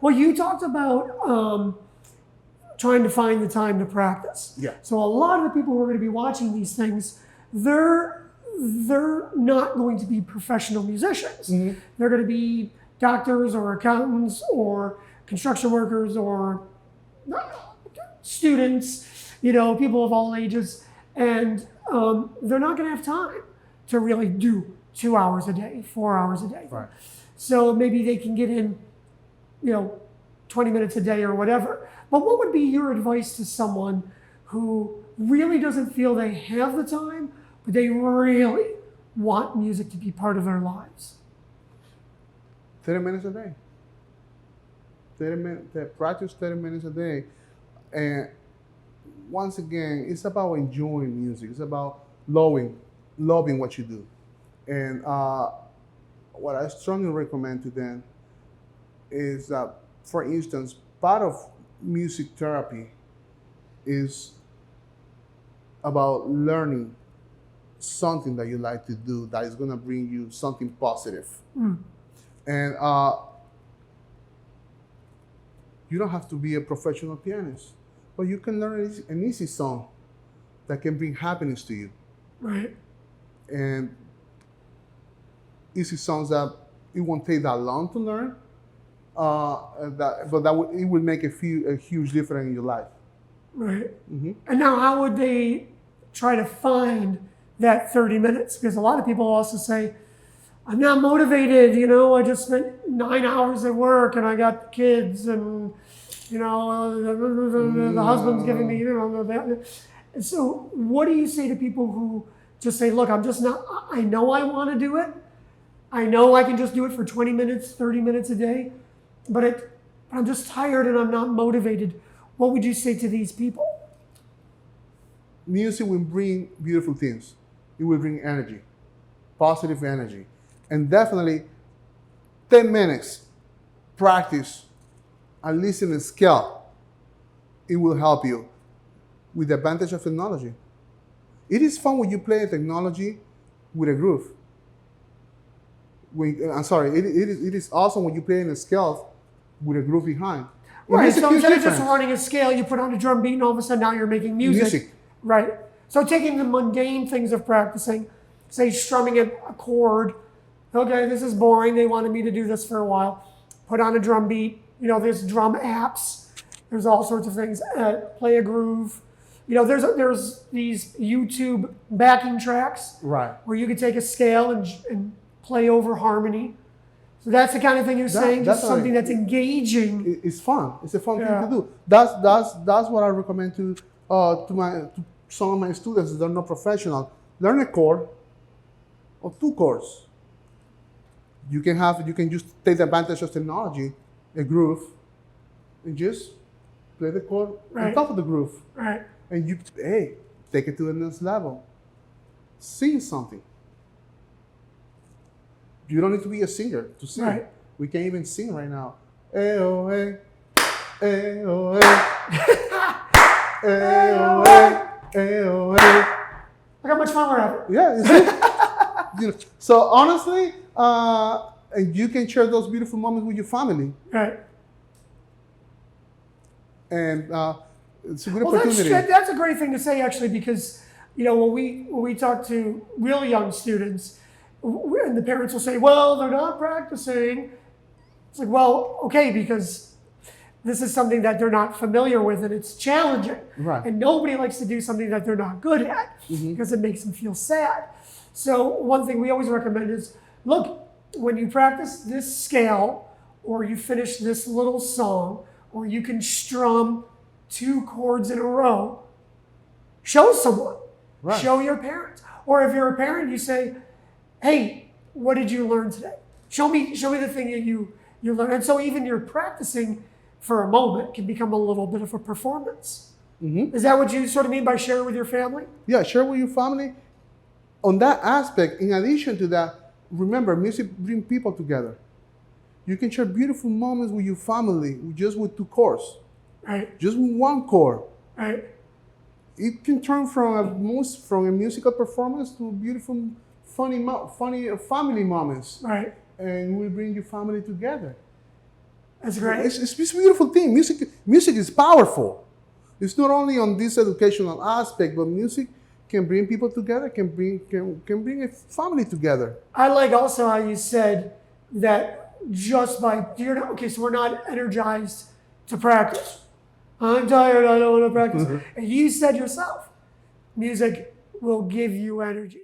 Well, you talked about trying to find the time to practice. Yeah. So a lot of the people who are going to be watching these things, they're not going to be professional musicians. Mm-hmm. They're going to be doctors or accountants or construction workers or students, people of all ages. And they're not going to have time to really do 2 hours a day, 4 hours a day. Right. So maybe they can get in, 20 minutes a day or whatever. But what would be your advice to someone who really doesn't feel they have the time, but they really want music to be part of their lives? 30 minutes a day. 30 minutes, practice 30 minutes a day. And once again, it's about enjoying music. It's about loving what you do. And what I strongly recommend to them is that, for instance, part of music therapy is about learning something that you like to do that is going to bring you something positive. And you don't have to be a professional pianist, but you can learn an easy song that can bring happiness to you. Right. And easy songs that it won't take that long to learn, it will make a huge difference in your life. Right. Mm-hmm. And now, how would they try to find that 30 minutes? Because a lot of people also say, I'm not motivated, I just spent 9 hours at work and I got kids and, the husband's giving me, And so what do you say to people who just say, look, I know I want to do it. I know I can just do it for 20 minutes, 30 minutes a day, but I'm just tired and I'm not motivated. What would you say to these people? Music will bring beautiful things. It will bring energy, positive energy. And definitely 10 minutes practice and listen and scale. It will help you with the advantage of technology. It is fun when you play technology with a groove. It is awesome when you play in a scale with a groove behind. Right, so instead of just running a scale, you put on a drum beat and all of a sudden now you're making music. Right. So taking the mundane things of practicing, say strumming a chord, okay, this is boring, they wanted me to do this for a while. Put on a drum beat, there's drum apps, there's all sorts of things, play a groove. There's these YouTube backing tracks, right, where you could take a scale and play over harmony. So that's the kind of thing you're saying, just something that's engaging. It's fun. It's a fun thing to do. That's what I recommend to some of my students that are not professional. Learn a chord or 2 chords. You can just take the advantage of technology, a groove, and just play the chord on top of the groove. Right. And take it to the next level. Sing something. You don't need to be a singer to sing. Right. We can't even sing right now. Oh, hey. Oh, hey. Oh, hey. Oh, hey. Look how much fun we're having. Yeah. You see? So honestly, and you can share those beautiful moments with your family. Right. And it's a good opportunity. That's a great thing to say, actually, because when we talk to really young students, and the parents will say, well, they're not practicing. It's like, well, okay, because this is something that they're not familiar with and it's challenging. Right. And nobody likes to do something that they're not good at because it makes them feel sad. So one thing we always recommend is, look, when you practice this scale or you finish this little song or you can strum 2 chords in a row, show someone. Right. Show your parents. Or if you're a parent, you say, hey, what did you learn today? Show me the thing that you learned. And so even your practicing for a moment can become a little bit of a performance. Mm-hmm. Is that what you sort of mean by sharing with your family? Yeah, share with your family. On that aspect, in addition to that, remember, music brings people together. You can share beautiful moments with your family just with 2 chords. Right. Just with 1 chord. Right. It can turn from a musical performance to beautiful, funny family moments. Right. And we bring your family together. That's great. It's a beautiful thing. Music is powerful. It's not only on this educational aspect, but music can bring people together, can bring a family together. I like also how you said that just by so we're not energized to practice. I'm tired, I don't want to practice. And you said yourself, music will give you energy.